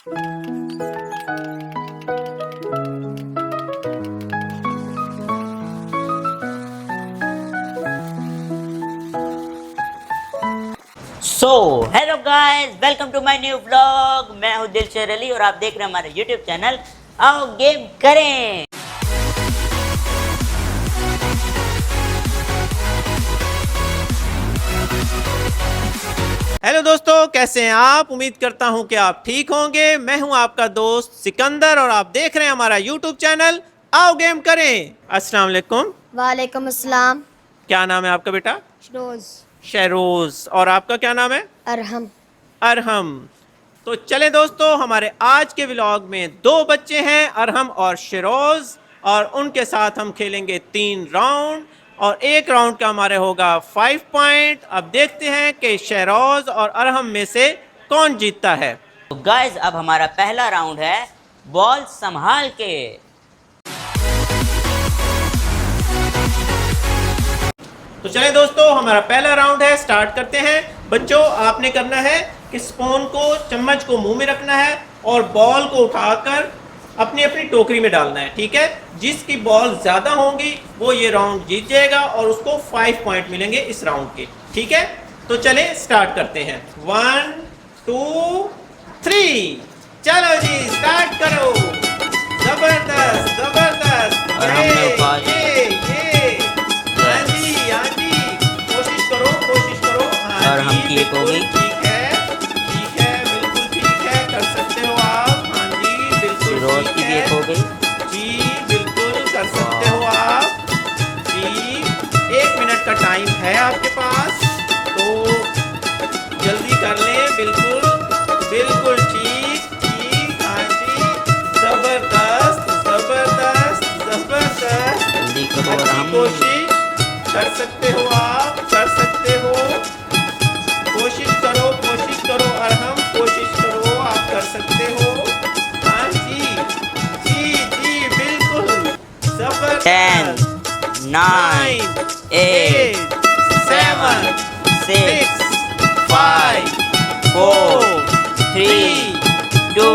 Hello guys, welcome to my new vlog. मैं हूँ दिलशेर अली और आप देख रहे हैं हमारा यूट्यूब चैनल आओ गेम करें। हेलो दोस्तों, कैसे हैं आप? उम्मीद करता हूं कि आप ठीक होंगे। मैं हूं आपका दोस्त सिकंदर और आप देख रहे हैं हमारा यूट्यूब चैनल आओ गेम करें। अस्सलाम वालेकुम। वालेकुम अस्सलाम। क्या नाम है आपका बेटा? रोज। शहरोज। और आपका क्या नाम है? अरहम। अरहम। तो चले दोस्तों, हमारे आज के व्लॉग में दो बच्चे हैं, अरहम और शहरोज, और उनके साथ हम खेलेंगे 3 राउंड और एक राउंड का हमारे होगा 5 पॉइंट। अब देखते हैं कि शहरोज और अरहम में से कौन जीतता है। तो गाइस, अब हमारा पहला राउंड है बॉल संभाल के। तो चलें दोस्तों, हमारा पहला राउंड है, स्टार्ट करते हैं। बच्चों, आपने करना है कि स्पून को, चम्मच को मुंह में रखना है और बॉल को उठाकर अपनी अपनी टोकरी में डालना है, ठीक है? जिसकी बॉल ज्यादा होंगी वो ये राउंड जीत जाएगा और उसको 5 पॉइंट मिलेंगे इस राउंड के, ठीक है? तो चलें स्टार्ट करते हैं। 1 2 3, चलो जी स्टार्ट करो। जबरदस्त जबरदस्त। और हमने उखाड़ और हम की एक हो गई। ठीक है, बिल्कुल ठीक है, कर सकते हो आप। हाँ जी, बिल्कुल रोज की भी एक हो गई जी, बिल्कुल कर सकते हो आप जी। 1 मिनट का टाइम है आपके पास, तो जल्दी कर लें। बिल्कुल बिल्कुल ठीक ठीक। हाँ जी, जबरदस्त जबरदस्त जबरदस्त। जल्दी करो और अच्छी हम कोशिश कर सकते हो आप, कर सकते हो। कोशिश करो और हम कोशिश करो, आप कर सकते हो। हाँ जी जी जी, बिल्कुल जबरदस्त। 10 9 8 7 6 6 5 5 4 4 3 3 2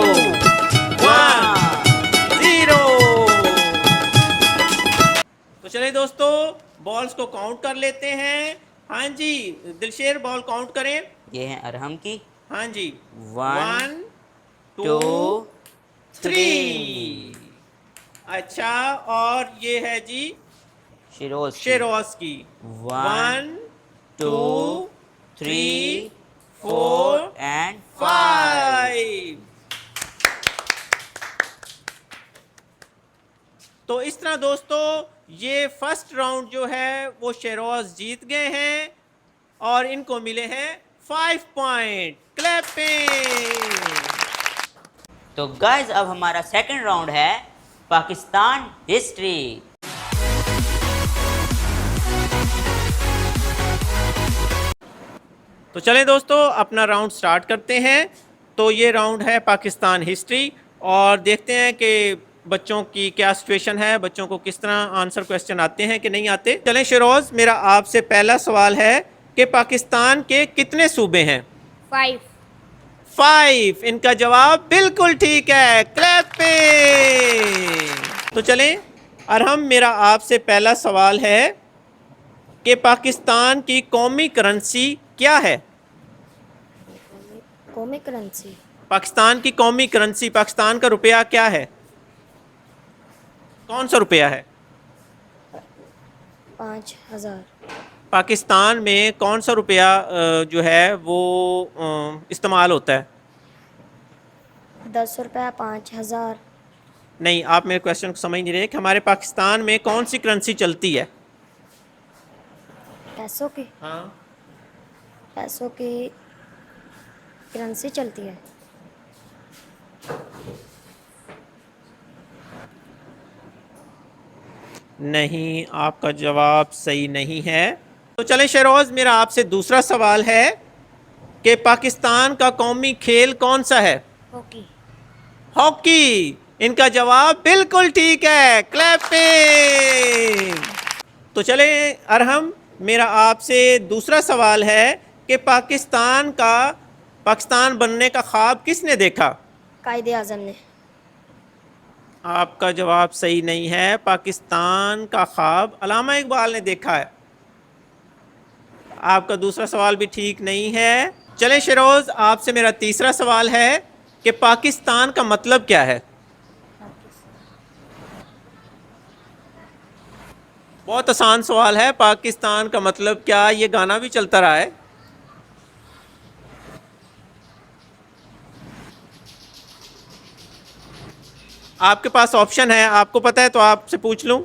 1 0। तो चलिए दोस्तों, बॉल्स को काउंट कर लेते हैं। हाँ जी, दिलशेर बॉल काउंट करें। ये है अरहम की। हाँ जी, 1 1 2 2 3। 3। अच्छा, और ये है जी शिरोज शेरोज की। 1 1 2 2 3 4 एंड 5। तो इस तरह दोस्तों, ये फर्स्ट राउंड जो है वो शेरोज जीत गए हैं और इनको मिले हैं 5 पॉइंट। क्लैपिंग। तो गाइस, अब हमारा सेकंड राउंड है पाकिस्तान हिस्ट्री। तो चलें दोस्तों, अपना राउंड स्टार्ट करते हैं। तो ये राउंड है पाकिस्तान हिस्ट्री और देखते हैं कि बच्चों की क्या सिचुएशन है, बच्चों को किस तरह आंसर क्वेश्चन आते हैं कि नहीं आते। चलें शरोज, मेरा आपसे पहला सवाल है कि पाकिस्तान के कितने सूबे हैं? 5। 5। इनका जवाब बिल्कुल ठीक है। क्लैपिंग। तो चलें अरहम, मेरा आपसे पहला सवाल है कि पाकिस्तान की कौमी करेंसी क्या है? कौमी करेंसी। पाकिस्तान की कौमी करेंसी, पाकिस्तान का रुपया क्या है? कौन सा रुपया है? 5000। पाकिस्तान में कौन सा रुपया जो है वो इस्तेमाल होता है? 10 रुपया, 5000। नहीं, आप मेरे क्वेश्चन को समझ नहीं रहे कि हमारे पाकिस्तान में कौन सी करेंसी चलती है? पैसों की। हाँ, पैसों की करेंसी चलती है। नहीं, आपका जवाब सही नहीं है। तो चलें शहरोज, मेरा आपसे दूसरा सवाल है कि पाकिस्तान का कौमी खेल कौन सा है? हॉकी। हॉकी। इनका जवाब बिल्कुल ठीक है। क्लैपिंग। तो चलें अरहम, मेरा आपसे दूसरा सवाल है कि पाकिस्तान बनने का ख्वाब किसने देखा? कायदे आज़म ने। आपका जवाब सही नहीं है। पाकिस्तान का ख्वाब अल्लामा इकबाल ने देखा है। आपका दूसरा सवाल भी ठीक नहीं है। चलें शेरोज़, आपसे मेरा तीसरा सवाल है कि पाकिस्तान का मतलब क्या है। बहुत आसान सवाल है। पाकिस्तान का मतलब क्या, ये गाना भी चलता रहा है। आपके पास ऑप्शन है, आपको पता है तो आपसे पूछ लूं।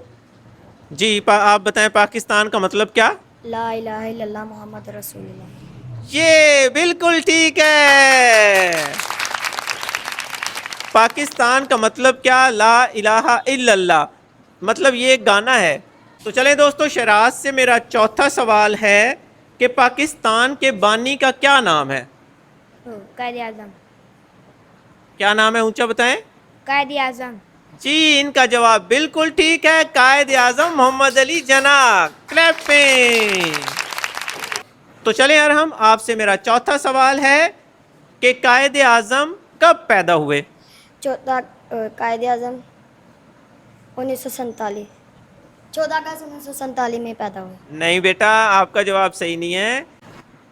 जी आप बताएं पाकिस्तान का मतलब क्या। ला इलाहा इल्लल्लाह मोहम्मद रसूलुल्लाह। ये बिल्कुल ठीक है। पाकिस्तान का मतलब क्या, ला इलाहा इल्लल्लाह, मतलब ये एक गाना है। तो चलें दोस्तों, शराज से मेरा चौथा सवाल है कि पाकिस्तान के बानी का क्या नाम है। कायदे आज़म। क्या नाम है, ऊंचा बताएं। कायदे आज़म। जी इनका जवाब बिल्कुल ठीक है, कायद आज़म मोहम्मद अली जिन्ना। क्लैपिंग। तो चलें यार, हम आपसे मेरा चौथा सवाल है कि कायद आज़म कब पैदा हुए। चौथा कायदे आज़म 1947, 14 अगस्त 1947 में पैदा हुए। नहीं बेटा, आपका जवाब सही नहीं है।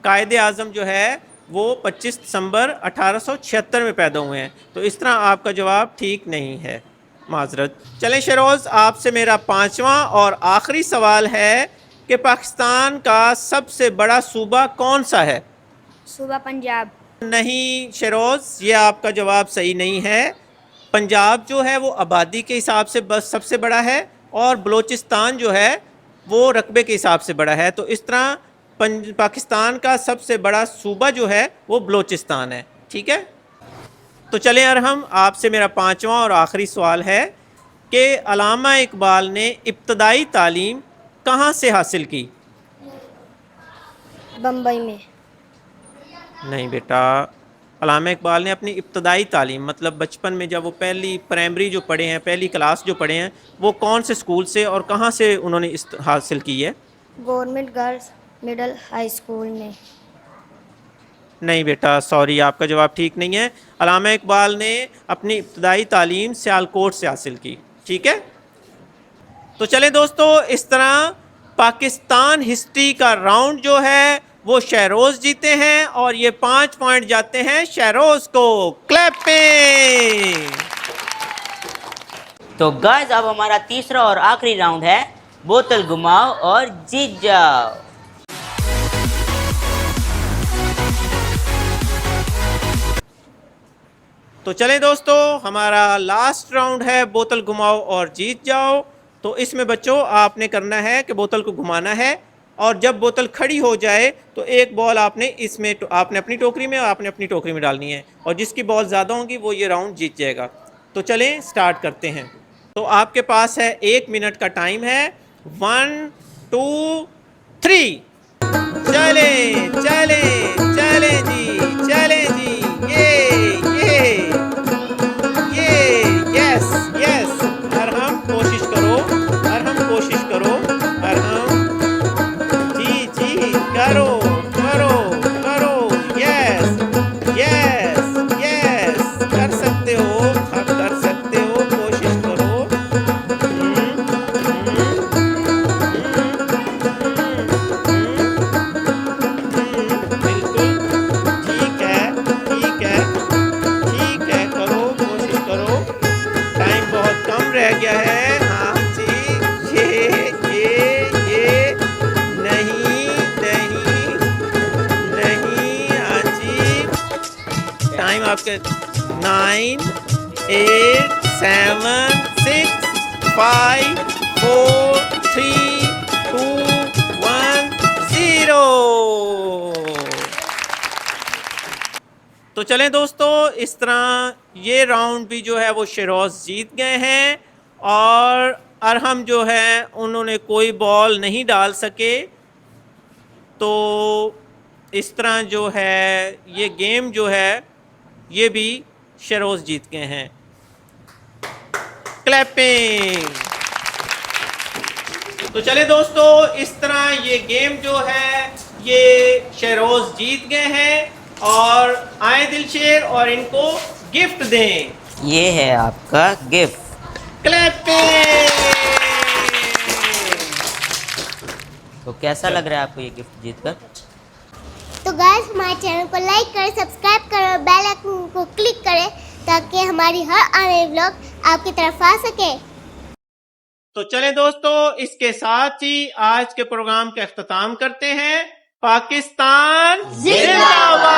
कायद आज़म जो है वो 25 दिसंबर 1876 में पैदा हुए हैं। तो इस तरह आपका जवाब ठीक नहीं है, माजरत। चलें शेरोज़, आपसे मेरा पांचवा और आखिरी सवाल है कि पाकिस्तान का सबसे बड़ा सूबा कौन सा है। सूबा पंजाब। नहीं शेरोज़, ये आपका जवाब सही नहीं है। पंजाब जो है वो आबादी के हिसाब से बस सबसे बड़ा है, और बलूचिस्तान जो है वो रकबे के हिसाब से बड़ा है। तो इस तरह पाकिस्तान का सबसे बड़ा सूबा जो है वो बलूचिस्तान है। ठीक है। तो चलें यार, हम आपसे मेरा पांचवा और आखिरी सवाल है कि अल्लामा इकबाल ने इब्तदाई तालीम कहाँ से हासिल की। बम्बई में। नहीं बेटा, अल्लामा इकबाल ने अपनी इब्तदाई तालीम मतलब बचपन में जब वो पहली प्राइमरी जो पढ़े हैं, पहली क्लास जो पढ़े हैं, वो कौन से स्कूल से और कहाँ से उन्होंने हासिल की है। Government girls middle high school में। नहीं बेटा, सॉरी, आपका जवाब ठीक नहीं है। अल्लामा इकबाल ने अपनी इब्तदाई तालीम सियालकोट से हासिल की। ठीक है। तो चलें दोस्तों, इस तरह पाकिस्तान हिस्ट्री का राउंड जो है वो शहरोज़ जीते हैं, और ये 5 पॉइंट जाते हैं शहरोज़ को। क्लैपिंग। तो गाइस, अब हमारा तीसरा और आखिरी राउंड है बोतल घुमाओ और जीत जाओ। तो चलें दोस्तों, हमारा लास्ट राउंड है बोतल घुमाओ और जीत जाओ। तो इसमें बच्चों आपने करना है कि बोतल को घुमाना है, और जब बोतल खड़ी हो जाए तो एक बॉल आपने इसमें आपने अपनी टोकरी में और आपने अपनी टोकरी में डालनी है, और जिसकी बॉल ज़्यादा होंगी वो ये राउंड जीत जाएगा। तो चलें स्टार्ट करते हैं। तो आपके पास है 1 मिनट का टाइम है। 1 2 3। चलें चलें चलें जी, चलें जी। यस यस, अरहम कोशिश करो, अरहम कोशिश करो, अरहम जी जी, करो करो करो। यस यस यस, कर सकते हो, आप कर सकते हो, कोशिश करो। बिल्कुल ठीक है, ठीक है, ठीक है, करो, कोशिश करो। टाइम बहुत कम रह गया है। हाँ जी, ये नहीं नहीं नहीं, हाँ जी। टाइम आपके 9 8 7 6 5 4 3 2 1 0। तो चलें दोस्तों, इस तरह ये राउंड भी जो है वो शेरोज़ जीत गए हैं, और अरहम जो है उन्होंने कोई बॉल नहीं डाल सके। तो इस तरह जो है ये गेम जो है ये भी शेरोज़ जीत गए हैं। क्लैपिंग। तो चले दोस्तों, इस तरह ये गेम जो है ये शेरोज़ जीत गए हैं, और आए दिलशेर और इनको गिफ्ट दें। ये है आपका गिफ्ट। क्लैपिंग। तो कैसा लग रहा है आपको ये गिफ्ट जीतकर? तो गाइस हमारे चैनल को लाइक करें, सब्सक्राइब करें और बेल आइकन को क्लिक करें ताकि हमारी हर आने वाली व्लॉग आपकी तरफ आ सके। तो चलें दोस्तों, इसके साथ ही आज के प्रोग्राम का इख्तिताम करते हैं। पाकिस्तान जिंदाबाद।